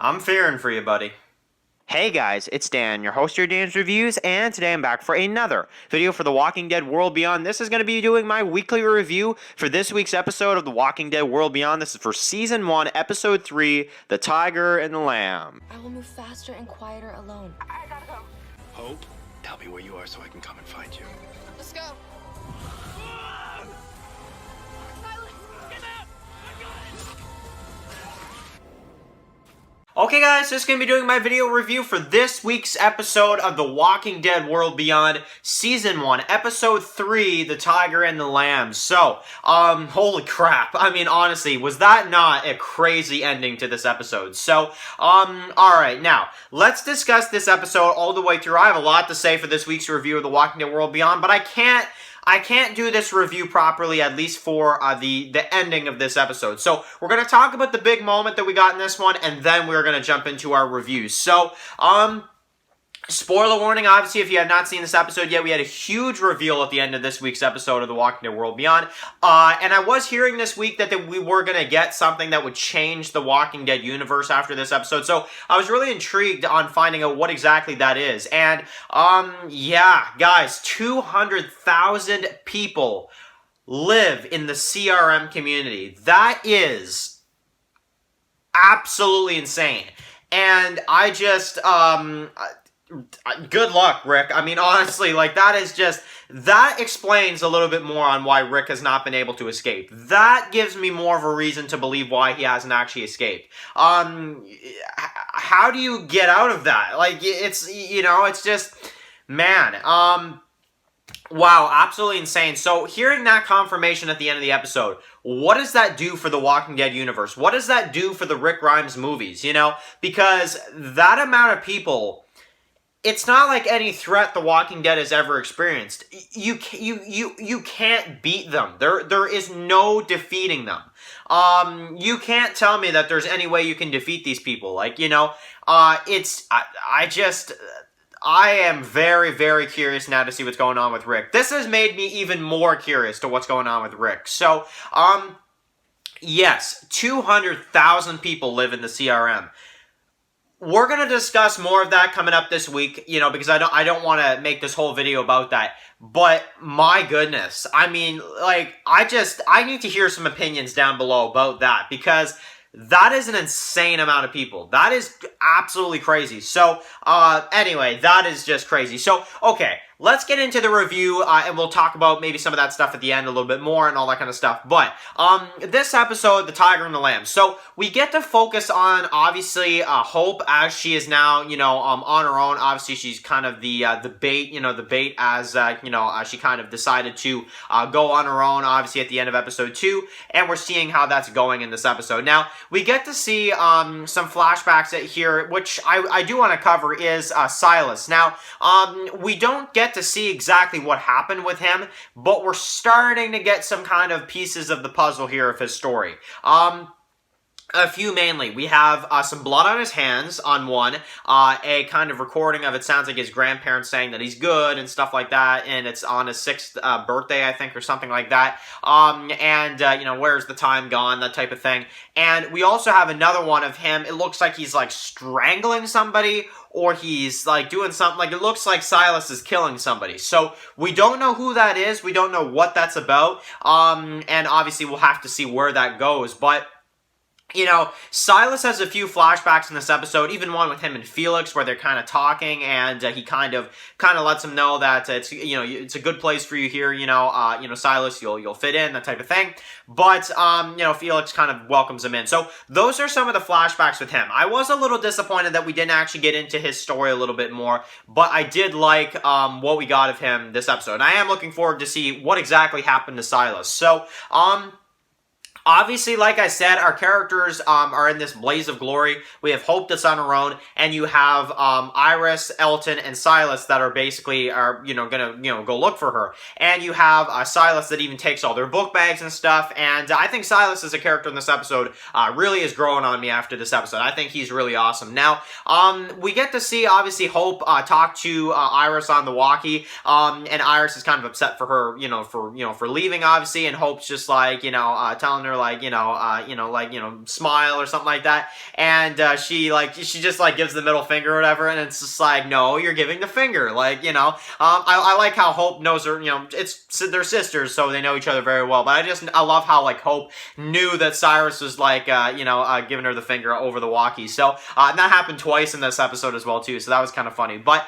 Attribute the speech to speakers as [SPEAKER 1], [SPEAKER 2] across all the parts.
[SPEAKER 1] I'm fearing for you, buddy. Hey guys, it's Dan, your host of your Dan's Reviews, and today I'm back for another video for The Walking Dead World Beyond. This is going to be doing my weekly review for this week's episode of The Walking Dead World Beyond. This is for Season 1, Episode 3, The Tiger and the Lamb.
[SPEAKER 2] I will move faster and quieter alone.
[SPEAKER 3] I gotta go.
[SPEAKER 4] Hope, tell me where you are so I can come and find you.
[SPEAKER 2] Let's go.
[SPEAKER 1] Okay guys, just going to be doing my video review for this week's episode of The Walking Dead World Beyond, Season 1, Episode 3, The Tiger and the Lamb. So, holy crap. I mean, honestly, was that not a crazy ending to this episode? So, alright, now, let's discuss this episode all the way through. I have a lot to say for this week's review of The Walking Dead World Beyond, but I can't do this review properly, at least for the ending of this episode. So, we're going to talk about the big moment that we got in this one, and then we're going to jump into our reviews. So, spoiler warning, obviously, if you have not seen this episode yet, we had a huge reveal at the end of this week's episode of The Walking Dead World Beyond. And I was hearing this week that we were going to get something that would change the Walking Dead universe after this episode. So I was really intrigued on finding out what exactly that is. And, yeah, guys, 200,000 people live in the CRM community. That is absolutely insane. And I just, good luck, Rick. I mean, honestly, like, that explains a little bit more on why Rick has not been able to escape. That gives me more of a reason to believe why he hasn't actually escaped. How do you get out of that? Like, it's, you know, it's just, man, wow, absolutely insane. So, hearing that confirmation at the end of the episode, what does that do for the Walking Dead universe? What does that do for the Rick Grimes movies, you know? Because that amount of people, it's not like any threat The Walking Dead has ever experienced. You can't beat them. There is no defeating them. You can't tell me that there's any way you can defeat these people. Like, you know, I am very, very curious now to see what's going on with Rick. This has made me even more curious to what's going on with Rick. So, yes, 200,000 people live in the CRM. We're going to discuss more of that coming up this week, you know, because I don't want to make this whole video about that. But, my goodness, I mean, like, I need to hear some opinions down below about that, because that is an insane amount of people. That is absolutely crazy. So, anyway, that is just crazy. So, okay, let's get into the review, and we'll talk about maybe some of that stuff at the end a little bit more and all that kind of stuff. But, this episode, The Tiger and the Lamb. So, we get to focus on, obviously, Hope, as she is now, you know, on her own. Obviously, she's kind of the bait, you know, the bait as, you know, she kind of decided to go on her own, obviously, at the end of episode 2, and we're seeing how that's going in this episode. Now, we get to see some flashbacks here, which I do want to cover, is Silas. Now, we don't get to see exactly what happened with him, but we're starting to get some kind of pieces of the puzzle here of his story. A few mainly. We have some blood on his hands on one, a kind of recording of, it sounds like his grandparents saying that he's good and stuff like that, and it's on his 6th birthday, I think, or something like that, you know, where's the time gone, that type of thing. And we also have another one of him, it looks like he's, like, strangling somebody, or he's, like, doing something, like, it looks like Silas is killing somebody. So, we don't know who that is, we don't know what that's about, and obviously we'll have to see where that goes, but you know, Silas has a few flashbacks in this episode, even one with him and Felix, where they're kind of talking, and he kind of lets him know that it's, you know, it's a good place for you here, you know, Silas, you'll fit in, that type of thing. But you know, Felix kind of welcomes him in. So those are some of the flashbacks with him. I was a little disappointed that we didn't actually get into his story a little bit more, but I did like what we got of him this episode. And I am looking forward to see what exactly happened to Silas. So, obviously, like I said, our characters are in this blaze of glory. We have Hope that's on her own, and you have Iris, Elton, and Silas that are basically gonna go look for her. And you have Silas that even takes all their book bags and stuff. And I think Silas as a character in this episode really is growing on me after this episode. I think he's really awesome. Now, we get to see obviously Hope talk to Iris on the walkie, and Iris is kind of upset for her, for leaving, obviously, and Hope's just like, telling her like, smile or something like that. And she just like gives the middle finger or whatever, and it's just like, no, you're giving the finger. Like, I like how Hope knows her, they're sisters, so they know each other very well. But I love how like Hope knew that Cyrus was like, giving her the finger over the walkie. So, and that happened twice in this episode as well too. So that was kind of funny. But,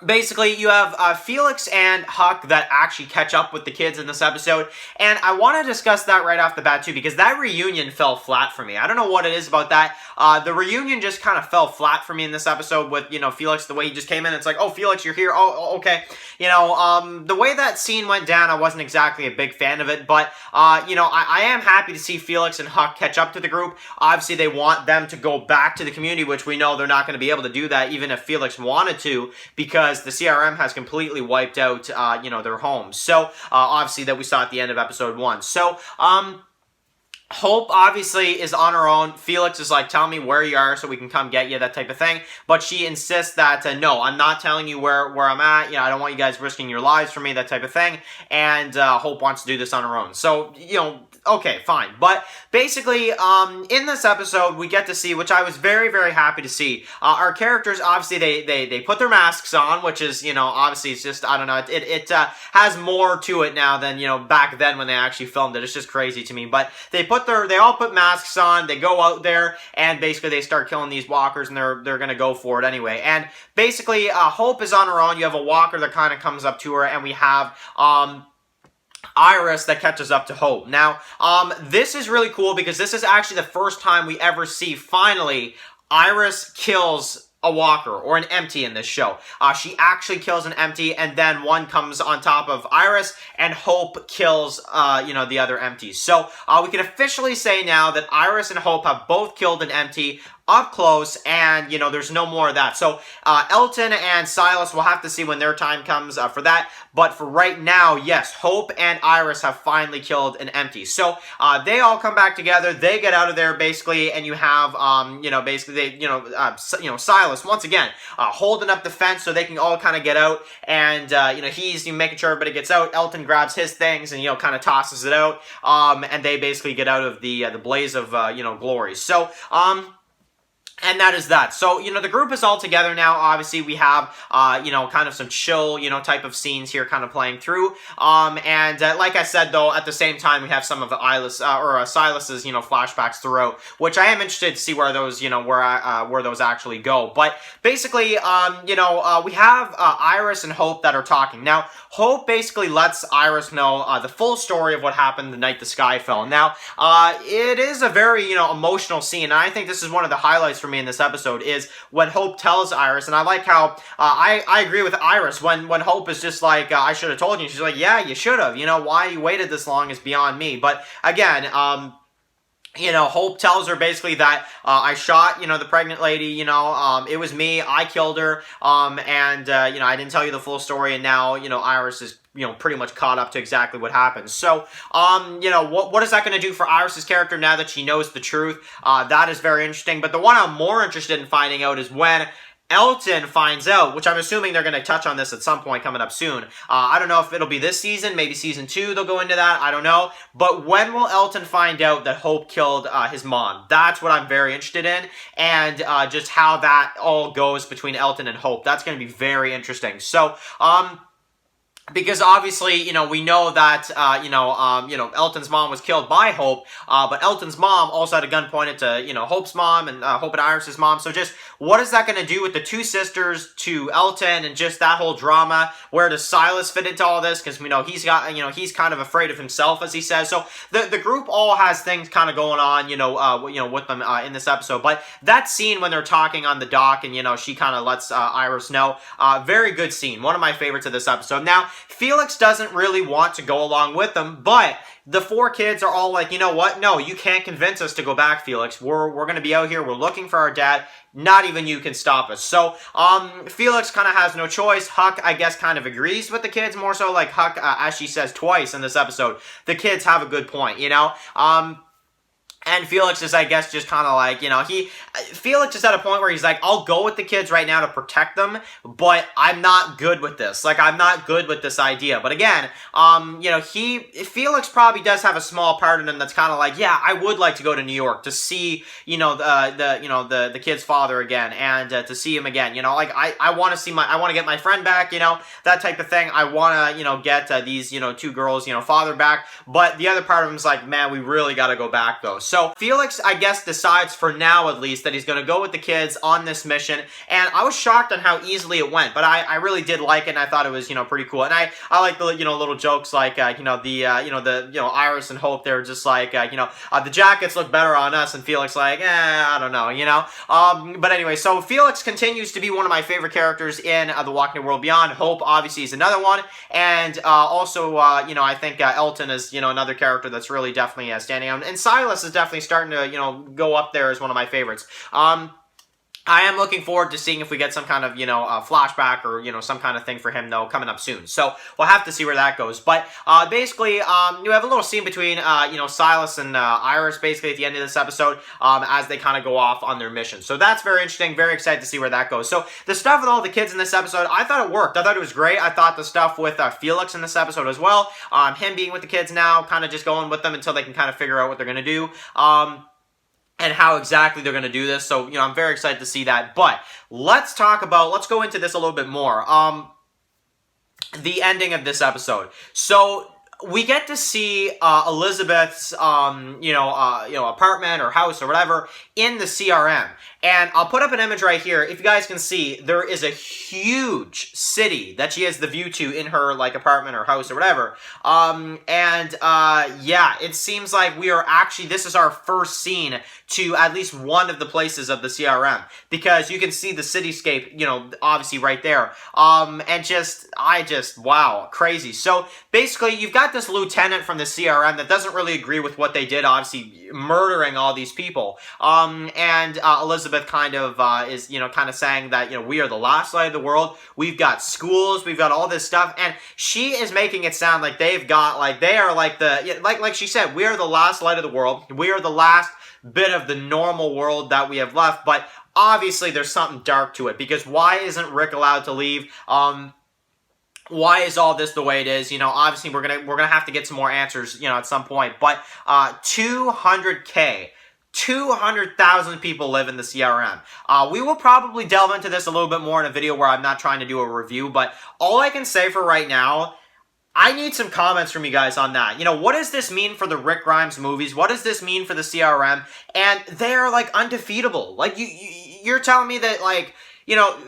[SPEAKER 1] basically, you have Felix and Huck that actually catch up with the kids in this episode, and I want to discuss that right off the bat too, because that reunion fell flat for me. I don't know what it is about that. The reunion just kind of fell flat for me in this episode with, Felix, the way he just came in. It's like, oh, Felix, you're here. Oh, okay. The way that scene went down, I wasn't exactly a big fan of it, but, I am happy to see Felix and Huck catch up to the group. Obviously, they want them to go back to the community, which we know they're not going to be able to do that, even if Felix wanted to, because the CRM has completely wiped out, their homes. So, obviously, that we saw at the end of episode 1. So, Hope obviously is on her own. Felix is like, tell me where you are so we can come get you, that type of thing. But she insists that, no, I'm not telling you where I'm at. I don't want you guys risking your lives for me, that type of thing. And Hope wants to do this on her own. So, okay, fine. But basically, in this episode, we get to see, which I was very, very happy to see, our characters, obviously, they put their masks on, which is, obviously, it's just, I don't know, it has more to it now than, back then when they actually filmed it. It's just crazy to me. But they all put masks on, they go out there, and basically they start killing these walkers, and they're gonna go for it anyway. And basically, Hope is on her own. You have a walker that kind of comes up to her, and we have, Iris that catches up to Hope. Now, this is really cool because this is actually the first time we ever see, finally, Iris kills a walker or an empty in this show. She actually kills an empty, and then one comes on top of Iris, and Hope kills, the other empties. So, we can officially say now that Iris and Hope have both killed an empty up close, and, there's no more of that. So, Elton and Silas will have to see when their time comes for that. But for right now, yes, Hope and Iris have finally killed an empty. So, they all come back together. They get out of there, basically, and you have, Silas, once again, holding up the fence so they can all kind of get out. And, he's making sure everybody gets out. Elton grabs his things and, kind of tosses it out. And they basically get out of the blaze of, glory. So, and that is that. So, the group is all together now. Obviously, we have, kind of some chill, type of scenes here kind of playing through. And like I said, though, at the same time, we have some of Silas's, flashbacks throughout, which I am interested to see where those, where those actually go. But basically, we have Iris and Hope that are talking. Now, Hope basically lets Iris know the full story of what happened the night the sky fell. Now, it is a very, emotional scene, and I think this is one of the highlights for me in this episode is when Hope tells Iris, and I like how I agree with Iris when Hope is just like, I should have told you. She's like, yeah, you should have. Why you waited this long is beyond me. But again, Hope tells her basically that I shot, the pregnant lady, it was me, I killed her, and I didn't tell you the full story, and now, Iris is, pretty much caught up to exactly what happened. So, what is that going to do for Iris's character now that she knows the truth? That is very interesting, but the one I'm more interested in finding out is when Elton finds out, which I'm assuming they're going to touch on this at some point coming up soon. I don't know if it'll be this season, maybe season 2 they'll go into that, I don't know. But when will Elton find out that Hope killed his mom? That's what I'm very interested in, and just how that all goes between Elton and Hope. That's going to be very interesting. So, because obviously, we know that, Elton's mom was killed by Hope, but Elton's mom also had a gun pointed to, Hope's mom and Hope and Iris's mom. So just what is that going to do with the two sisters to Elton and just that whole drama? Where does Silas fit into all this? Because we know he's got, he's kind of afraid of himself, as he says. So the group all has things kind of going on, with them in this episode. But that scene when they're talking on the dock and, she kind of lets Iris know, very good scene. One of my favorites of this episode. Now, Felix doesn't really want to go along with them, but the 4 kids are all like, you know what? No, you can't convince us to go back, Felix. We're going to be out here. We're looking for our dad. Not even you can stop us. So, Felix kind of has no choice. Huck, I guess, kind of agrees with the kids. More so like Huck, as she says twice in this episode, the kids have a good point, And Felix is, I guess, just kind of like, Felix is at a point where he's like, I'll go with the kids right now to protect them, but I'm not good with this. Like, I'm not good with this idea. But again, Felix probably does have a small part in him that's kind of like, yeah, I would like to go to New York to see, the kid's father again, and to see him again. I want to get my friend back, that type of thing. I want to, get these, two girls, father back. But the other part of him is like, man, we really got to go back though. So Felix, I guess, decides for now at least that he's going to go with the kids on this mission, and I was shocked on how easily it went, but I really did like it, and I thought it was, pretty cool, and I like the, little jokes like, Iris and Hope, they're just like, the jackets look better on us, and Felix like, I don't know, but anyway, so Felix continues to be one of my favorite characters in The Walking World Beyond. Hope, obviously, is another one, and also, I think Elton is, another character that's really definitely standing out, and Silas is definitely starting to, go up there as one of my favorites. I am looking forward to seeing if we get some kind of, flashback or, some kind of thing for him, though, coming up soon. So, we'll have to see where that goes. But, basically, you have a little scene between, Silas and Iris, basically, at the end of this episode, as they kind of go off on their mission. So, that's very interesting. Very excited to see where that goes. So, the stuff with all the kids in this episode, I thought it worked. I thought it was great. I thought the stuff with Felix in this episode as well, him being with the kids now, kind of just going with them until they can kind of figure out what they're going to do. And how exactly they're going to do this. So, I'm very excited to see that. But let's go into this a little bit more. The ending of this episode. So, we get to see Elizabeth's, apartment or house or whatever in the CRM. And I'll put up an image right here. If you guys can see, there is a huge city that she has the view to in her, apartment or house or whatever. Yeah, it seems like this is our first scene to at least one of the places of the CRM. Because you can see the cityscape, obviously right there. Wow, crazy. So, basically, you've got this lieutenant from the CRM that doesn't really agree with what they did, obviously murdering all these people. Elizabeth kind of is, kind of saying that, we are the last light of the world. We've got schools, we've got all this stuff, and she is making it sound like they are like she said, we are the last light of the world. We are the last bit of the normal world that we have left, but obviously there's something dark to it, because why isn't Rick allowed to leave? Why is all this the way it is? Obviously we're gonna have to get some more answers, at some point. But 200,000 people live in the CRM. We will probably delve into this a little bit more in a video where I'm not trying to do a review, but all I can say for right now, I need some comments from you guys on that. What does this mean for the Rick Grimes movies? What does this mean for the CRM? And they're, undefeatable. You're telling me that,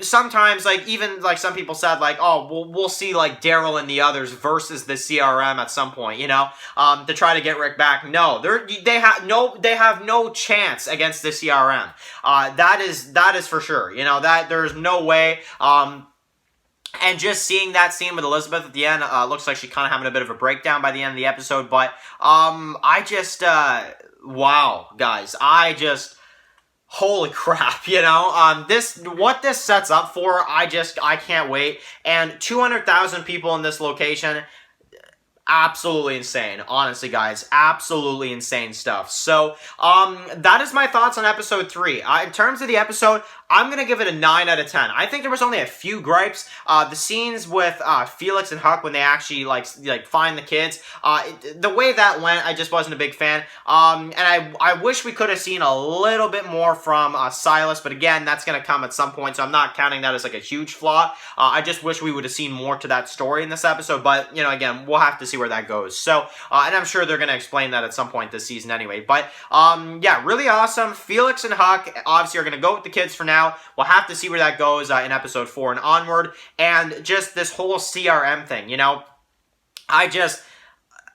[SPEAKER 1] sometimes, even, some people said, oh, we'll see, Daryl and the others versus the CRM at some point, to try to get Rick back. No, they have no chance against the CRM. That is for sure. That there's no way. And just seeing that scene with Elizabeth at the end, looks like she's kind of having a bit of a breakdown by the end of the episode. But, wow, guys, holy crap, what this sets up for, I can't wait. And 200,000 people in this location, absolutely insane. Honestly, guys, absolutely insane stuff. So, that is my thoughts on episode 3. In terms of the episode, I'm going to give it a 9 out of 10. I think there was only a few gripes. The scenes with Felix and Huck when they actually find the kids, the way that went, I just wasn't a big fan. And I wish we could have seen a little bit more from Silas, but again, that's going to come at some point, so I'm not counting that as a huge flaw. I just wish we would have seen more to that story in this episode, but again, we'll have to see where that goes. So, and I'm sure they're going to explain that at some point this season anyway. But yeah, really awesome. Felix and Huck obviously are going to go with the kids for now. We'll have to see where that goes in episode 4 and onward. And just this whole CRM thing,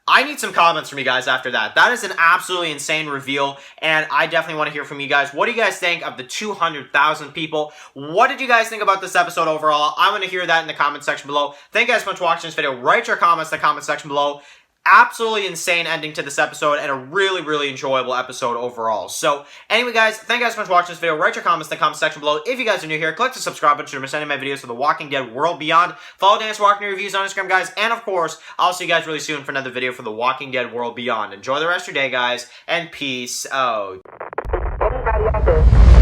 [SPEAKER 1] I need some comments from you guys after that. That is an absolutely insane reveal, and I definitely want to hear from you guys. What do you guys think of the 200,000 people? What did you guys think about this episode overall? I want to hear that in the comment section below. Thank you guys so much for watching this video. Write your comments in the comment section below. absolutely insane ending to this episode and a really, really enjoyable episode overall. So, anyway, guys, thank you guys so much for watching this video. Write your comments in the comment section below. If you guys are new here, click the subscribe button to miss any of my videos for The Walking Dead World Beyond. Follow Dance Walking Reviews on Instagram, guys. And, of course, I'll see you guys really soon for another video for The Walking Dead World Beyond. Enjoy the rest of your day, guys, and peace out.
[SPEAKER 3] Anybody out there?